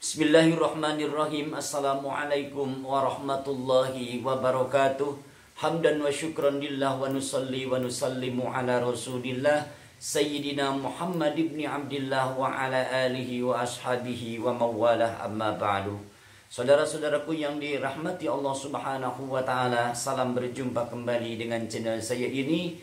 Bismillahirrahmanirrahim. Assalamualaikum warahmatullahi wabarakatuh. Hamdan wa syukran lillah wa nusalli wa nusallimu ala rasulillah Sayyidina Muhammad ibn Abdillah wa ala alihi wa ashabihi wa mawalah, amma ba'du. Saudara-saudaraku yang dirahmati Allah subhanahu wa ta'ala, salam berjumpa kembali dengan channel saya ini.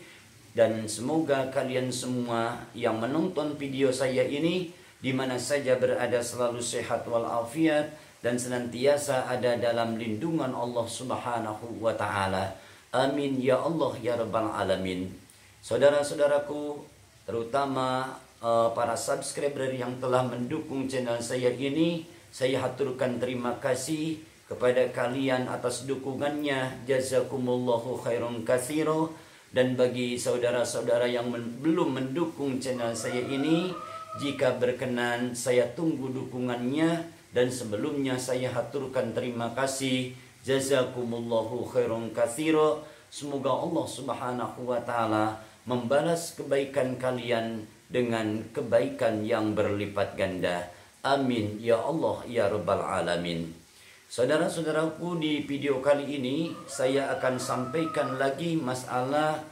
Dan semoga kalian semua yang menonton video saya ini di mana saja berada selalu sehat walafiat dan senantiasa ada dalam lindungan Allah subhanahu wa ta'ala. Amin ya Allah ya rabbal alamin. Saudara-saudaraku, terutama para subscriber yang telah mendukung channel saya ini, saya haturkan terima kasih kepada kalian atas dukungannya. Jazakumullahu khairan katsira. Dan bagi saudara-saudara yang belum mendukung channel saya ini, jika berkenan saya tunggu dukungannya. Dan sebelumnya saya haturkan terima kasih. Jazakumullahu khairan katsira. Semoga Allah subhanahu wa ta'ala membalas kebaikan kalian dengan kebaikan yang berlipat ganda. Amin ya Allah ya rabbal alamin. Saudara-saudaraku, di video kali ini saya akan sampaikan lagi masalah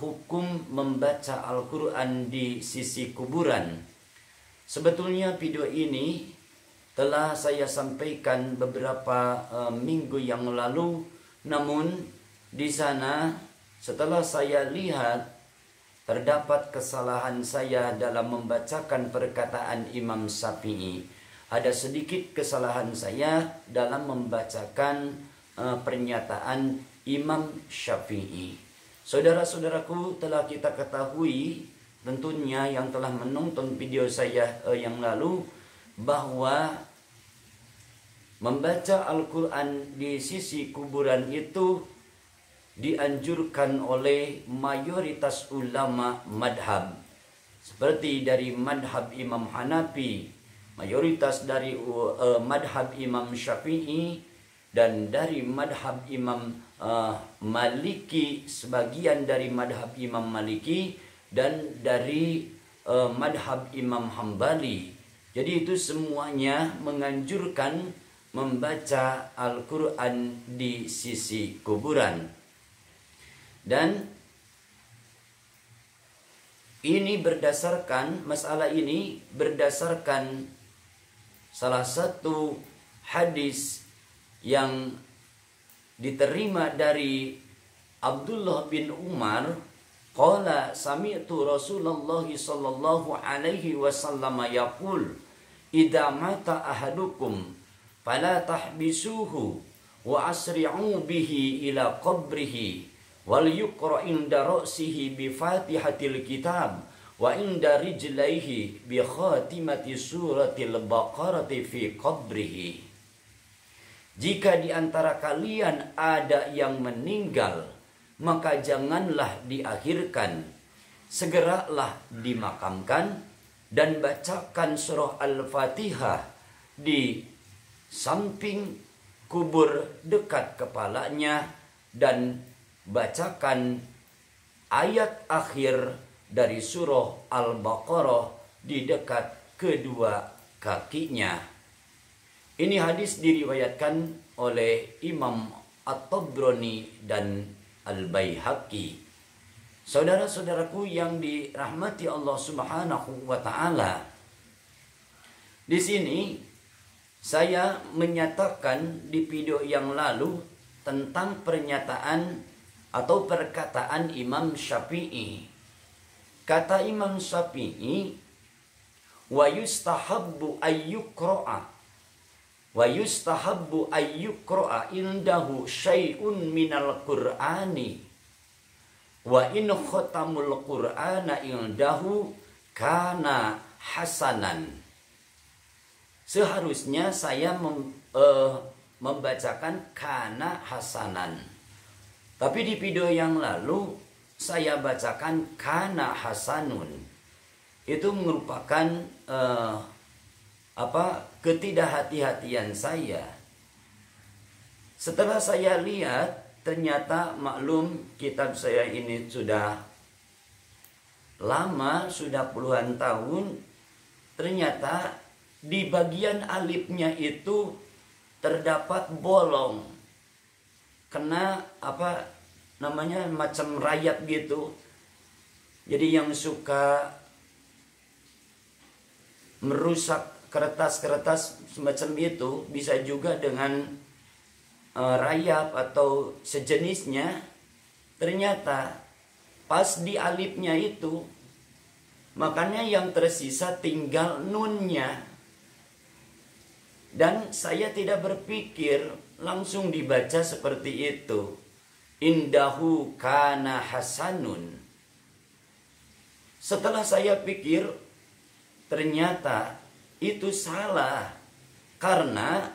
hukum membaca Al-Quran di sisi kuburan. Sebetulnya video ini telah saya sampaikan beberapa minggu yang lalu, namun di sana setelah saya lihat terdapat kesalahan saya dalam membacakan perkataan Imam Syafi'i. Ada sedikit kesalahan saya dalam membacakan pernyataan Imam Syafi'i. Saudara-saudaraku, telah kita ketahui tentunya yang telah menonton video saya yang lalu, bahwa membaca Al-Quran di sisi kuburan itu dianjurkan oleh mayoritas ulama madhab. Seperti dari madhab Imam Hanafi, mayoritas dari madhab Imam Syafi'i, dan dari madhab Imam Maliki, sebagian dari madhab Imam Maliki, dan dari madhab Imam Hambali. Jadi itu semuanya menganjurkan membaca Al-Quran di sisi kuburan. Dan ini berdasarkan, masalah ini berdasarkan salah satu hadis yang diterima dari Abdullah bin Umar. Qala sami'tu Rasulullah sallallahu alaihi wasallam yaqul, idza mata ahadukum fala tahbisuhu wa asri'u bihi ila qabrihi wal yuqra inda ra'sihi bi fatihatil kitab wa inda rijlaihi bi khatimati suratil baqarati fi qabrihi. Jika di antara kalian ada yang meninggal, maka janganlah diakhirkan, segeralah dimakamkan dan bacakan surah Al-Fatihah di samping kubur dekat kepalanya, dan bacakan ayat akhir dari surah Al-Baqarah di dekat kedua kakinya. Ini hadis diriwayatkan oleh Imam At-Tabrani dan Al-Baihaqi. Saudara-saudaraku yang dirahmati Allah subhanahu wa ta'ala, di sini saya menyatakan di video yang lalu tentang pernyataan atau perkataan Imam Syafi'i. Kata Imam Syafi'i, wa yustahabbu ayyukra'a wa yustahabbu ayyukra'a indahu syai'un minal qur'ani wa in khatamul qur'ana indahu kana hasanan. Seharusnya saya membacakan kana hasanan, tapi di video yang lalu saya bacakan kana hasanun. Itu merupakan ketidakhati-hatian saya. Setelah saya lihat, ternyata maklum kitab saya ini sudah lama, sudah puluhan tahun. Ternyata di bagian alifnya itu terdapat bolong, kena apa namanya macam rayap gitu. Jadi yang suka merusak kertas-kertas semacam itu bisa juga dengan rayap atau sejenisnya. Ternyata pas di alifnya itu, makanya yang tersisa tinggal nunnya. Dan saya tidak berpikir, langsung dibaca seperti itu. Indahu kana hasanun. Setelah saya pikir, ternyata itu salah. Karena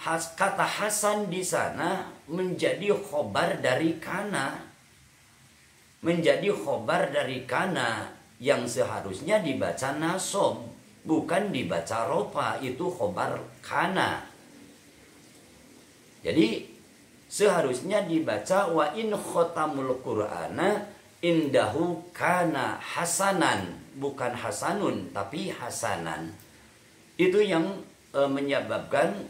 kata hasan di sana menjadi khobar dari kana. Menjadi khobar dari kana yang seharusnya dibaca nasob, bukan dibaca rofa. Itu khobar kana. Jadi seharusnya dibaca wa in khotamul qur'ana indahu kana hasanan, bukan hasanun tapi hasanan. Itu yang menyebabkan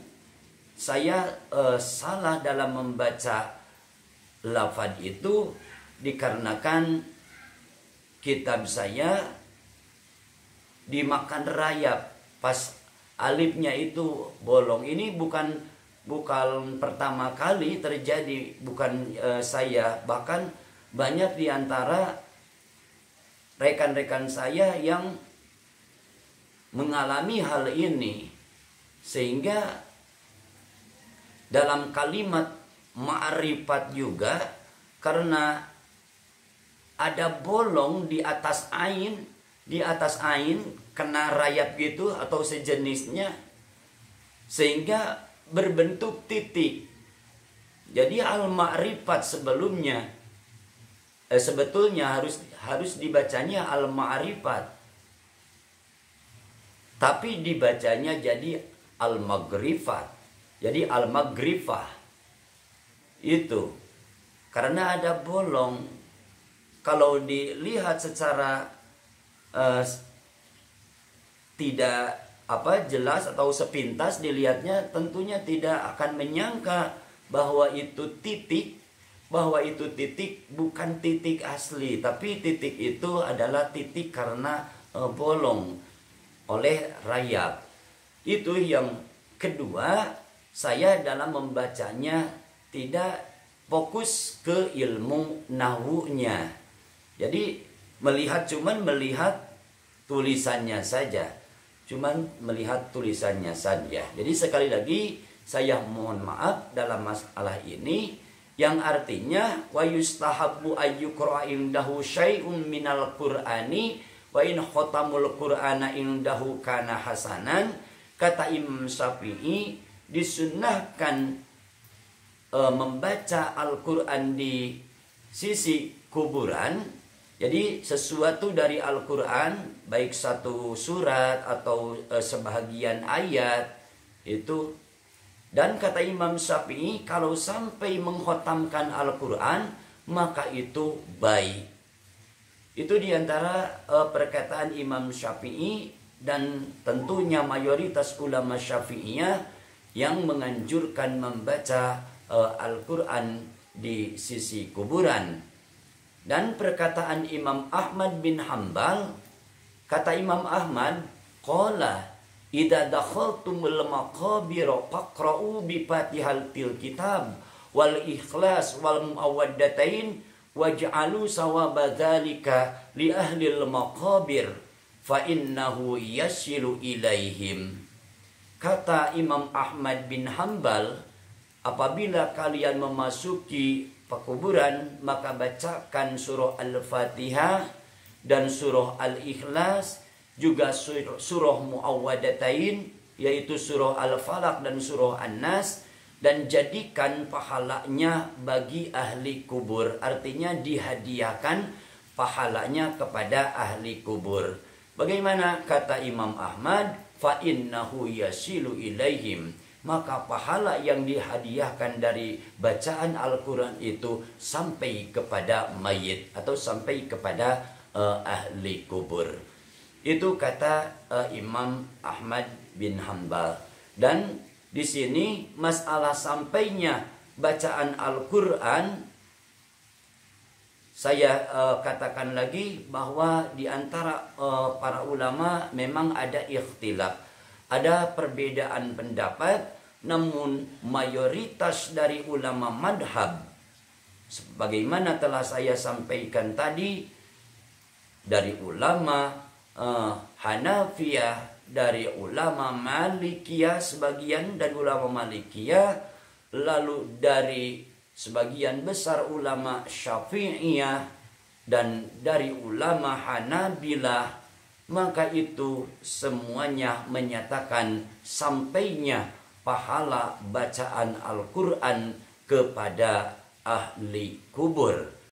saya salah dalam membaca lafaz itu, dikarenakan kitab saya dimakan rayap pas alifnya itu bolong. Ini bukan pertama kali terjadi, bukan saya, bahkan banyak di antara rekan-rekan saya yang mengalami hal ini. Sehingga dalam kalimat ma'rifat juga, karena ada bolong di atas ain kena rayap gitu atau sejenisnya, sehingga berbentuk titik. Jadi al-ma'rifat sebelumnya sebetulnya harus dibacanya al-ma'rifat, tapi dibacanya jadi al-maghrifat. Jadi al-maghrifah itu karena ada bolong. Kalau dilihat secara tidak jelas atau sepintas dilihatnya, tentunya tidak akan menyangka bahwa itu titik, bukan titik asli, tapi titik itu adalah titik karena bolong oleh rayap. Itu yang kedua. Saya dalam membacanya tidak fokus ke ilmu nahwunya. Jadi cuman melihat tulisannya saja. Jadi sekali lagi saya mohon maaf dalam masalah ini, yang artinya wa yustahabbu ayyuqra indahu syai'un minal qur'ani wa in khatamul qur'ana indahu kana hasanan. Kata Imam Syafi'i, disunnahkan membaca Al-Quran di sisi kuburan. Jadi sesuatu dari Al-Quran, baik satu surat atau sebahagian ayat itu. Dan kata Imam Syafi'i, kalau sampai mengkhatamkan Al-Quran, maka itu baik. Itu diantara perkataan Imam Syafi'i, dan tentunya mayoritas ulama Syafi'iyah yang menganjurkan membaca Al-Quran di sisi kuburan. Dan perkataan Imam Ahmad bin Hanbal, kata Imam Ahmad, qala idza dakhaltumul maqabir faqra'u bi fatihatil kitab wal ikhlas wal muawwaddatain waj'alu sawaba dzalika li ahlil maqabir fa innahu yasilu ilaihim. Kata Imam Ahmad bin Hanbal, apabila kalian memasuki pekuburan, maka bacakan surah Al-Fatihah dan surah Al-Ikhlas, juga surah Muawwadatain, yaitu surah Al-Falaq dan surah An-Nas, dan jadikan pahalanya bagi ahli kubur. Artinya dihadiahkan pahalanya kepada ahli kubur. Bagaimana kata Imam Ahmad? Fa innahu yasilu ilaihim. Maka pahala yang dihadiahkan dari bacaan Al-Quran itu sampai kepada mayit atau sampai kepada ahli kubur. Itu kata Imam Ahmad bin Hanbal. Dan di sini masalah sampainya bacaan Al-Quran, saya katakan lagi bahwa di antara para ulama memang ada ikhtilaf, ada perbedaan pendapat, namun mayoritas dari ulama madhab, sebagaimana telah saya sampaikan tadi, dari ulama Hanafiyah, dari ulama Malikiyah sebagian dan ulama Malikiyah, lalu dari sebagian besar ulama Syafi'iyah dan dari ulama Hanabilah, maka itu semuanya menyatakan sampainya pahala bacaan Al-Quran kepada ahli kubur.